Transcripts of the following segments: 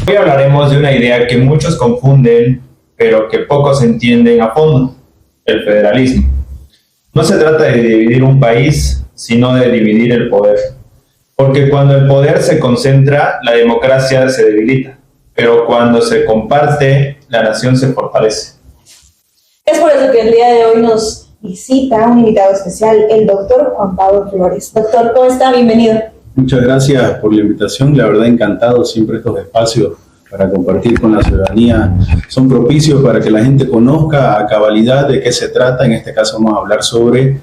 Hoy hablaremos de una idea que muchos confunden, pero que pocos entienden a fondo: el federalismo. No se trata de dividir un país, sino de dividir el poder. Porque cuando el poder se concentra, la democracia se debilita, pero cuando se comparte, la nación se fortalece. Es por eso que el día de hoy nos visita un invitado especial, el doctor Juan Pablo Flores. Doctor, ¿cómo está? Bienvenido. Muchas gracias por la invitación. La verdad, encantado. Siempre estos espacios para compartir con la ciudadanía son propicios para que la gente conozca a cabalidad de qué se trata. En este caso vamos a hablar sobre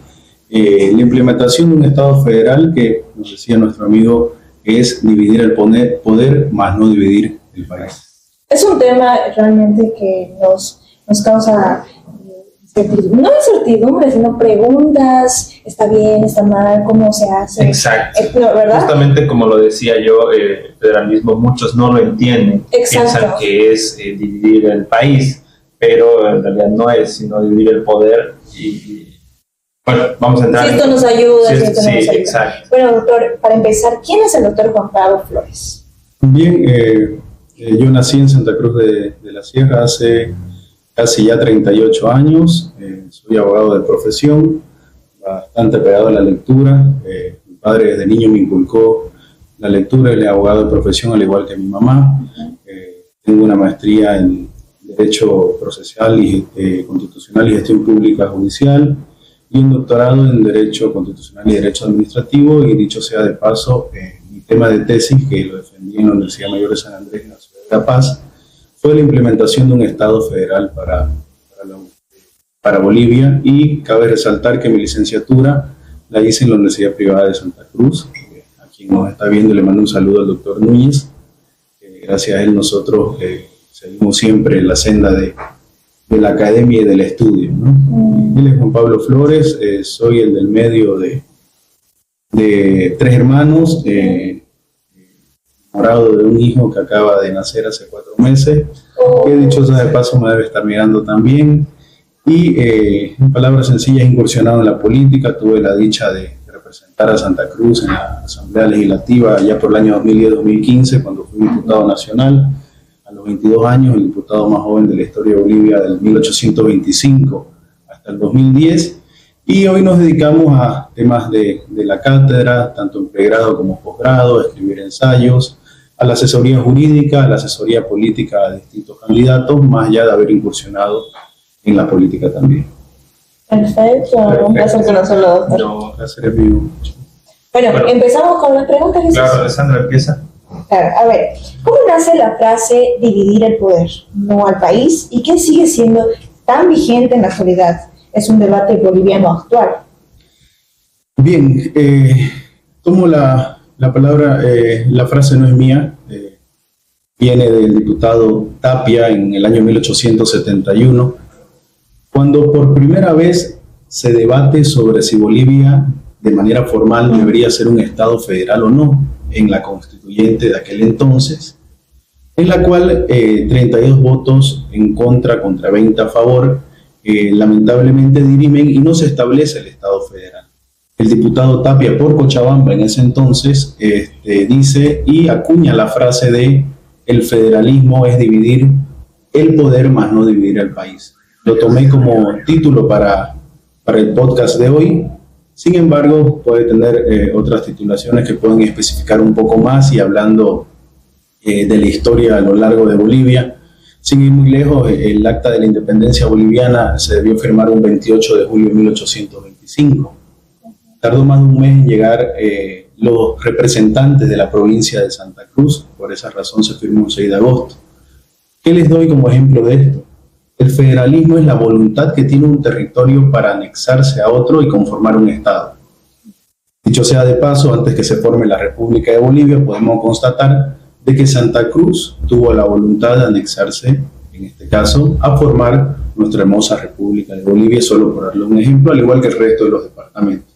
la implementación de un Estado federal que, nos decía nuestro amigo, es dividir el poder más no dividir el país. Es un tema realmente que nos causa no incertidumbre, sino preguntas: ¿está bien, está mal, cómo se hace? Exacto. ¿Verdad? Justamente como lo decía yo, el federalismo muchos no lo entienden. Exacto. Piensan que es dividir el país, pero en realidad no es, sino dividir el poder. Y bueno, vamos a entrar. Si esto nos ayuda, Sí, si esto sí, no nos ayuda. exacto. Bueno, doctor, para empezar, ¿quién es el doctor Juan Pablo Flores? Bien, yo nací en Santa Cruz de la Sierra hace casi ya 38 años. Soy abogado de profesión, bastante pegado a la lectura. Mi padre desde niño me inculcó la lectura. Él es abogado de profesión, al igual que mi mamá. Tengo una maestría en Derecho Procesal y Constitucional y Gestión Pública Judicial, y un doctorado en Derecho Constitucional y Derecho Administrativo. Y dicho sea de paso, mi tema de tesis, que lo defendí en la Universidad Mayor de San Andrés, en la ciudad de La Paz, fue la implementación de un Estado federal para Bolivia. Y cabe resaltar que mi licenciatura la hice en la Universidad Privada de Santa Cruz. A quien nos está viendo le mando un saludo al doctor Núñez. Gracias a él nosotros seguimos siempre en la senda de la academia y del estudio, ¿no? Él es Juan Pablo Flores, soy el del medio de 3 hermanos, enamorado de un hijo que acaba de nacer hace 4 meses, que dichosa de paso me debe estar mirando también. Y en palabras sencillas, incursionado en la política. Tuve la dicha de representar a Santa Cruz en la Asamblea Legislativa ya por el año 2010-2015, cuando fui diputado nacional. A los 22 años, el diputado más joven de la historia de Bolivia, del 1825 hasta el 2010. Y hoy nos dedicamos a temas de la cátedra, tanto en pregrado como posgrado, a escribir ensayos, a la asesoría jurídica, a la asesoría política a distintos candidatos, más allá de haber incursionado en la política también. Perfecto. Un placer conocerlo, doctor. No, un placer es mío. Bueno, empezamos con las preguntas, Jesús. Claro, Alessandra, empieza. Claro, a ver, ¿cómo nace la frase dividir el poder, no al país, y qué sigue siendo tan vigente en la actualidad? Es un debate boliviano actual. Bien, tomo la palabra, la frase no es mía, viene del diputado Tapia en el año 1871, cuando por primera vez se debate sobre si Bolivia de manera formal debería ser un Estado federal o no, en la constituyente de aquel entonces, en la cual 32 votos en contra 20 a favor, lamentablemente dirimen y no se establece el Estado federal. El diputado Tapia por Cochabamba en ese entonces dice y acuña la frase de: el federalismo es dividir el poder más no dividir el país. Lo tomé como título para el podcast de hoy. Sin embargo, puede tener otras titulaciones que pueden especificar un poco más, y hablando de la historia a lo largo de Bolivia. Sin ir muy lejos, el Acta de la Independencia Boliviana se debió firmar un 28 de julio de 1825. Tardó más de un mes en llegar los representantes de la provincia de Santa Cruz. Por esa razón se firmó un 6 de agosto. ¿Qué les doy como ejemplo de esto? El federalismo es la voluntad que tiene un territorio para anexarse a otro y conformar un Estado. Dicho sea de paso, antes que se forme la República de Bolivia, podemos constatar de que Santa Cruz tuvo la voluntad de anexarse, en este caso, a formar nuestra hermosa República de Bolivia, solo por darle un ejemplo, al igual que el resto de los departamentos.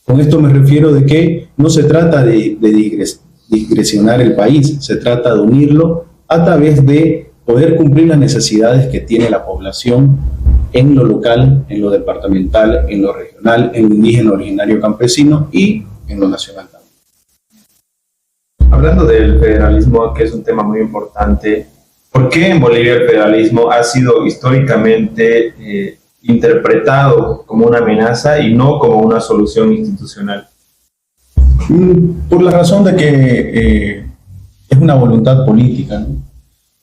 Con esto me refiero de que no se trata de disgresionar el país, se trata de unirlo a través de poder cumplir las necesidades que tiene la población en lo local, en lo departamental, en lo regional, en lo indígena, originario, campesino y en lo nacional también. hablando del federalismo, que es un tema muy importante, ¿por qué en Bolivia el federalismo ha sido históricamente interpretado como una amenaza y no como una solución institucional? Por la razón de que es una voluntad política, ¿no?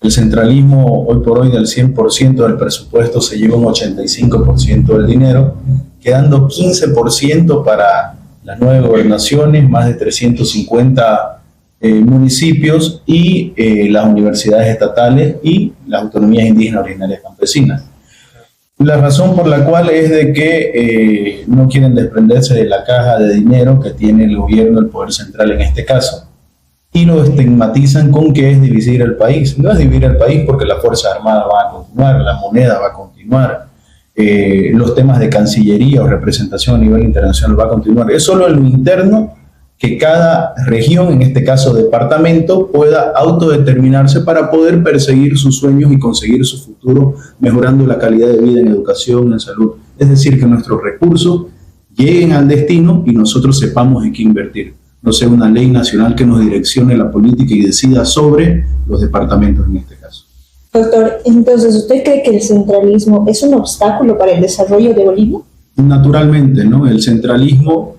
El centralismo hoy por hoy del 100% del presupuesto se lleva un 85% del dinero, quedando 15% para las 9 gobernaciones, más de 350 municipios y las universidades estatales y las autonomías indígenas originarias campesinas. La razón por la cual es de que no quieren desprenderse de la caja de dinero que tiene el gobierno, el poder central en este caso, y lo estigmatizan con que es dividir el país. No es dividir el país porque la Fuerza Armada va a continuar, la moneda va a continuar, los temas de cancillería o representación a nivel internacional va a continuar. Es solo en lo interno que cada región, en este caso departamento, pueda autodeterminarse para poder perseguir sus sueños y conseguir su futuro, mejorando la calidad de vida en educación, en salud. Es decir, que nuestros recursos lleguen al destino y nosotros sepamos en qué invertir. No sea una ley nacional que nos direccione la política y decida sobre los departamentos en este caso. Doctor, entonces, ¿usted cree que el centralismo es un obstáculo para el desarrollo de Bolivia? Naturalmente, ¿no? El centralismo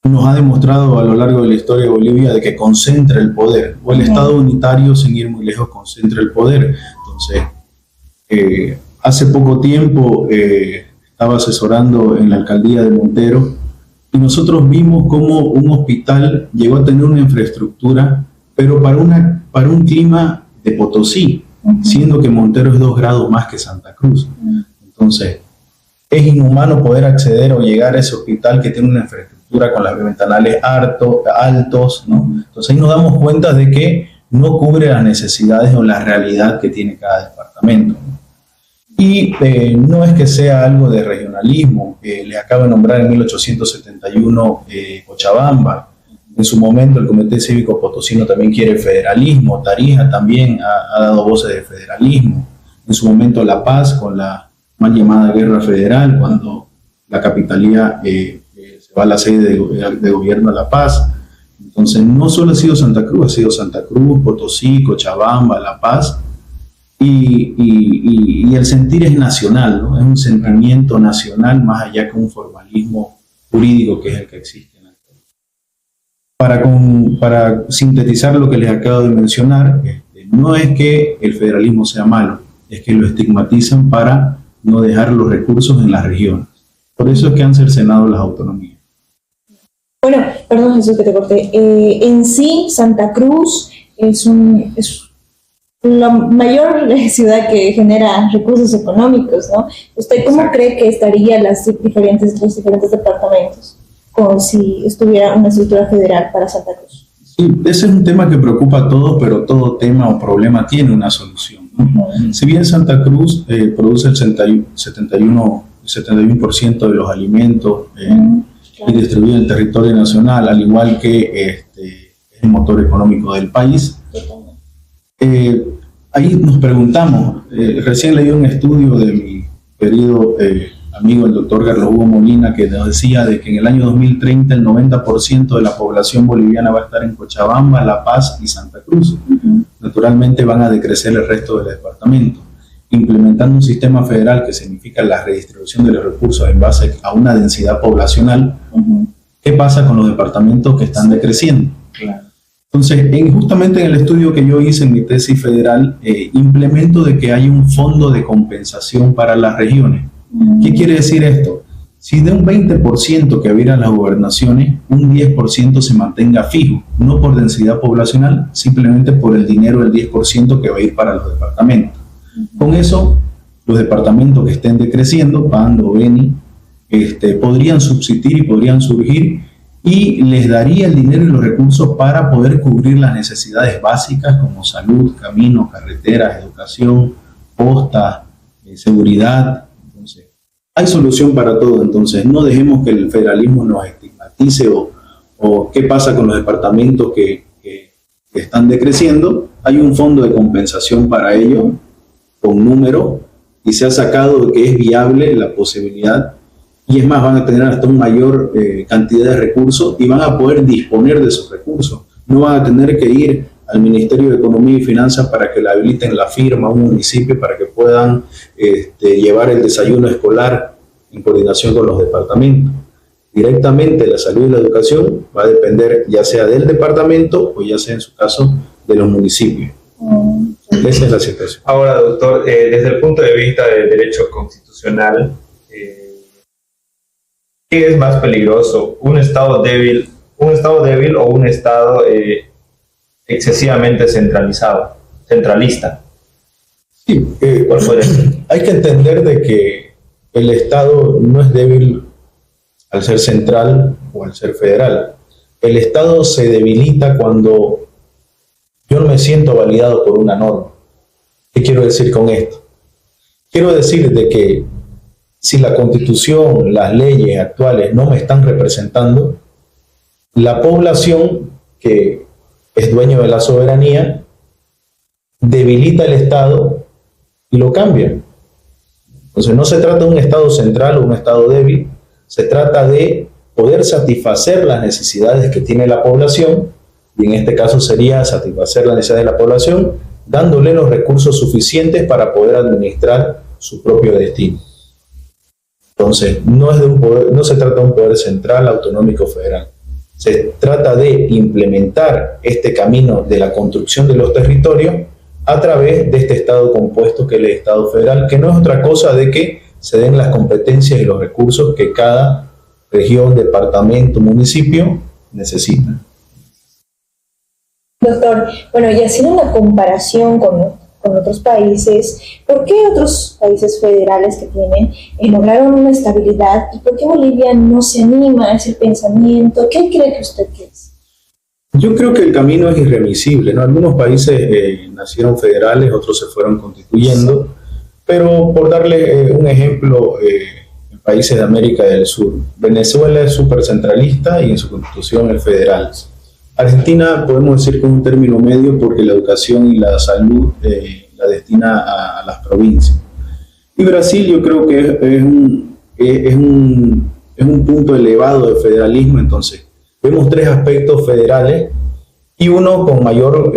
nos ha demostrado a lo largo de la historia de Bolivia de que concentra el poder, o el Estado unitario, sin ir muy lejos, concentra el poder. Entonces, hace poco tiempo estaba asesorando en la alcaldía de Montero y nosotros vimos cómo un hospital llegó a tener una infraestructura, pero para un clima de Potosí, siendo que Montero es 2 grados más que Santa Cruz. Entonces, es inhumano poder acceder o llegar a ese hospital que tiene una infraestructura con las ventanales altos, ¿no? Entonces ahí nos damos cuenta de que no cubre las necesidades o la realidad que tiene cada departamento, ¿no? Y no es que sea algo de regionalismo. Les acabo de nombrar en 1871 Cochabamba. En su momento el Comité Cívico Potosino también quiere federalismo. Tarija también ha dado voces de federalismo. En su momento La Paz con la mal llamada Guerra Federal, cuando la capitalía se va a la sede de gobierno a La Paz. Entonces no solo ha sido Santa Cruz, Potosí, Cochabamba, La Paz. Y el sentir es nacional, ¿no? Es un sentimiento nacional más allá que un formalismo jurídico que es el que existe en la actualidad. Para sintetizar lo que les acabo de mencionar, no es que el federalismo sea malo, es que lo estigmatizan para no dejar los recursos en las regiones. Por eso es que han cercenado las autonomías. Bueno, perdón Jesús que te corté. En sí, Santa Cruz es la mayor ciudad que genera recursos económicos, ¿no? ¿Usted cómo cree que estarían los diferentes departamentos como si estuviera una estructura federal para Santa Cruz? Sí, ese es un tema que preocupa a todos, pero todo tema o problema tiene una solución, ¿no? Si bien Santa Cruz produce el 71% de los alimentos y distribuye en el territorio nacional, al igual que es el motor económico del país. Ahí nos preguntamos, recién leí un estudio de mi querido amigo el doctor Carlos Hugo Molina, que nos decía de que en el año 2030 el 90% de la población boliviana va a estar en Cochabamba, La Paz y Santa Cruz. Naturalmente van a decrecer el resto del departamento. Implementando un sistema federal que significa la redistribución de los recursos en base a una densidad poblacional, ¿qué pasa con los departamentos que están decreciendo? Claro. Entonces, justamente en el estudio que yo hice en mi tesis federal, implemento de que hay un fondo de compensación para las regiones. ¿Qué quiere decir esto? Si de un 20% que habiera en las gobernaciones, un 10% se mantenga fijo, no por densidad poblacional, simplemente por el dinero del 10% que va a ir para los departamentos. Con eso, los departamentos que estén decreciendo, Pando, Beni, podrían subsistir y podrían surgir, y les daría el dinero y los recursos para poder cubrir las necesidades básicas como salud, caminos, carreteras, educación, postas, seguridad. Entonces, hay solución para todo. Entonces, no dejemos que el federalismo nos estigmatice o qué pasa con los departamentos que están decreciendo. Hay un fondo de compensación para ello, con número, y se ha sacado que es viable la posibilidad. Y es más, van a tener hasta una mayor cantidad de recursos y van a poder disponer de esos recursos. No van a tener que ir al Ministerio de Economía y Finanzas para que le habiliten la firma a un municipio para que puedan llevar el desayuno escolar en coordinación con los departamentos. Directamente la salud y la educación va a depender ya sea del departamento o ya sea en su caso de los municipios. Esa es la situación. Ahora, doctor, desde el punto de vista del derecho constitucional, ¿qué es más peligroso? ¿Un Estado débil o un Estado excesivamente centralista? Sí, ¿Cuál puede ser? hay que entender de que el Estado no es débil al ser central o al ser federal. El Estado se debilita cuando yo no me siento validado por una norma. ¿Qué quiero decir con esto? Quiero decir de que si la Constitución, las leyes actuales no me están representando, la población que es dueño de la soberanía debilita el Estado y lo cambia. Entonces no se trata de un Estado central o un Estado débil, se trata de poder satisfacer las necesidades que tiene la población, y en este caso sería satisfacer las necesidades de la población, dándole los recursos suficientes para poder administrar su propio destino. Entonces, no se trata de un poder central, autonómico, federal. Se trata de implementar este camino de la construcción de los territorios a través de este Estado compuesto que es el Estado federal, que no es otra cosa de que se den las competencias y los recursos que cada región, departamento, municipio necesita. Doctor, bueno, y haciendo una comparación con otros países, ¿por qué otros países federales que tienen lograron una estabilidad y por qué Bolivia no se anima a ese pensamiento? ¿Qué cree que usted que es? Yo creo que el camino es irreversible, ¿no? Algunos países nacieron federales, otros se fueron constituyendo, pero por darle un ejemplo, en países de América del Sur, Venezuela es súper centralista y en su constitución es federal. Argentina podemos decir que es un término medio porque la educación y la salud la destina a las provincias. Y Brasil yo creo que es un punto elevado de federalismo, entonces vemos tres aspectos federales y uno con mayor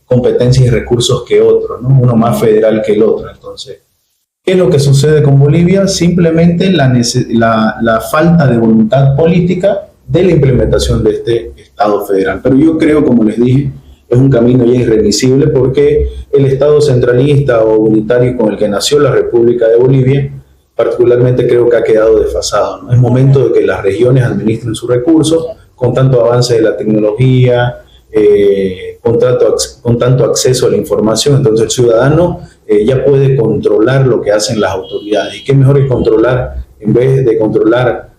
competencia y recursos que otro, ¿no? Uno más federal que el otro. Entonces, ¿qué es lo que sucede con Bolivia? Simplemente la falta de voluntad política de la implementación de este Estado federal. Pero yo creo, como les dije, es un camino ya irreversible porque el Estado centralista o unitario con el que nació la República de Bolivia, particularmente creo que ha quedado desfasado, ¿no? Es momento de que las regiones administren sus recursos con tanto avance de la tecnología, con tanto acceso a la información. Entonces el ciudadano ya puede controlar lo que hacen las autoridades. ¿Y qué mejor que controlar, en vez de controlar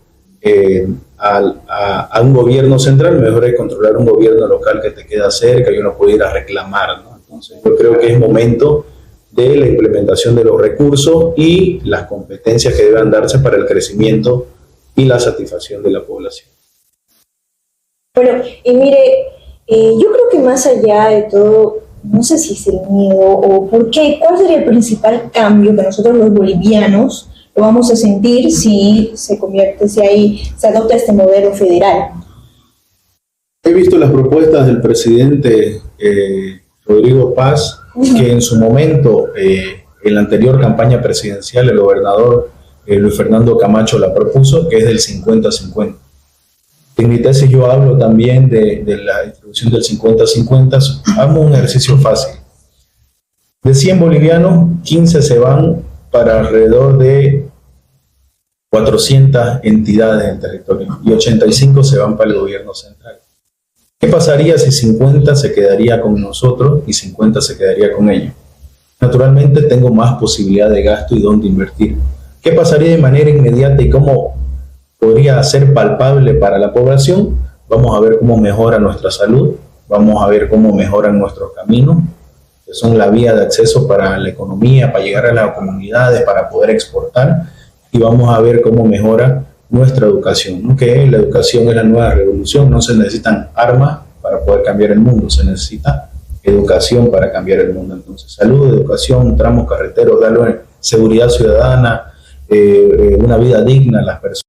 a un gobierno central, mejor es controlar un gobierno local que te queda cerca y uno puede ir a reclamar, ¿no? Entonces yo creo que es momento de la implementación de los recursos y las competencias que deben darse para el crecimiento y la satisfacción de la población. Bueno, y mire, yo creo que más allá de todo, no sé si es el miedo o por qué, ¿cuál sería el principal cambio que nosotros los bolivianos lo vamos a sentir si se adopta este modelo federal? He visto las propuestas del presidente Rodrigo Paz, que en su momento, en la anterior campaña presidencial, el gobernador Luis Fernando Camacho la propuso, que es del 50-50. En mi tesis yo hablo también de la distribución del 50-50. Hagamos un ejercicio fácil. De 100 bolivianos, 15 se van para alrededor de 400 entidades del territorio y 85 se van para el gobierno central. ¿Qué pasaría si 50 se quedaría con nosotros y 50 se quedaría con ellos? Naturalmente tengo más posibilidad de gasto y dónde invertir. ¿Qué pasaría de manera inmediata y cómo podría ser palpable para la población? Vamos a ver cómo mejora nuestra salud, vamos a ver cómo mejoran nuestros caminos, que son la vía de acceso para la economía, para llegar a las comunidades, para poder exportar, y vamos a ver cómo mejora nuestra educación, ¿no? Que la educación es la nueva revolución, no se necesitan armas para poder cambiar el mundo, se necesita educación para cambiar el mundo. Entonces, salud, educación, tramos carreteros, darle seguridad ciudadana, una vida digna a las personas.